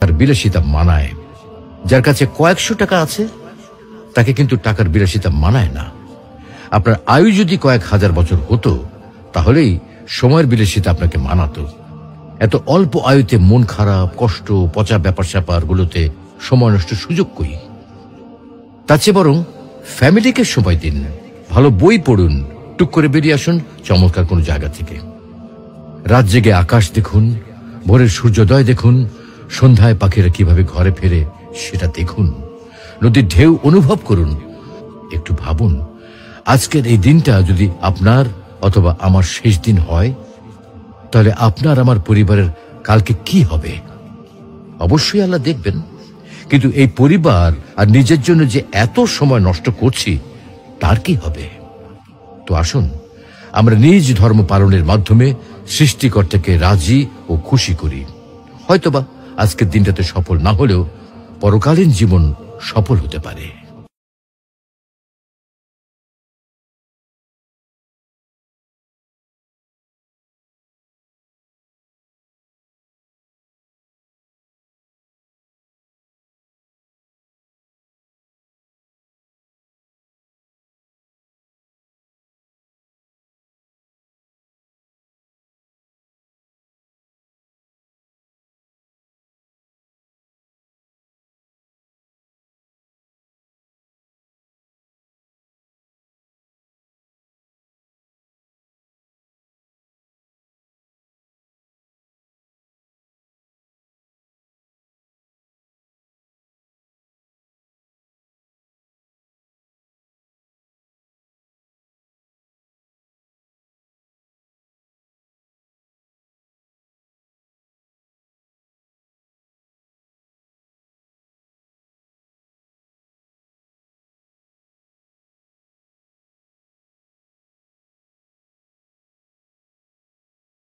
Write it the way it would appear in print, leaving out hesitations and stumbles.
তার বিলাসিতা মানায়। যার কাছে কয়েকশো টাকা আছে তাকে কিন্তু টাকার বিলাসিতা মানায় না। আপনার আয়ু যদি কয়েক হাজার বছর হতো তাহলেই সময়ের বিলাসিতা আপনাকে মানাতো। এত অল্প আয়ুতে মন খারাপ, কষ্ট, পচা ব্যাপার স্যাপার গুলোতে সময় নষ্ট সুযোগ কই? তার চেয়ে বরং ফ্যামিলিকে সময় দিন, ভালো বই পড়ুন, টুক করে বেরিয়ে আসুন চমৎকার কোনো জায়গা থেকে। রাত জেগে আকাশ দেখুন, ভোরের সূর্যোদয় দেখুন, সন্ধ্যায় পাখিরা কিভাবে ঘরে ফেরে সেটা দেখুন, নদীর ঢেউ অনুভব করুন। একটু ভাবুন, আজকের এই দিনটা যদি আপনার অথবা আমার শেষ দিন হয় তাহলে আপনার আমার পরিবারের কালকে কি হবে? অবশ্যই আল্লাহ দেখবেন, কিন্তু এই পরিবার আর নিজের জন্য যে এত সময় নষ্ট করছি তার কি হবে? তো আসুন আমরা নিজ ধর্ম পালনের মাধ্যমে সৃষ্টিকর্তাকে রাজি ও খুশি করি। হয়তোবা আজকের দিনটাতে সফল না হলেও পরকালীন জীবন সফল হতে পারে।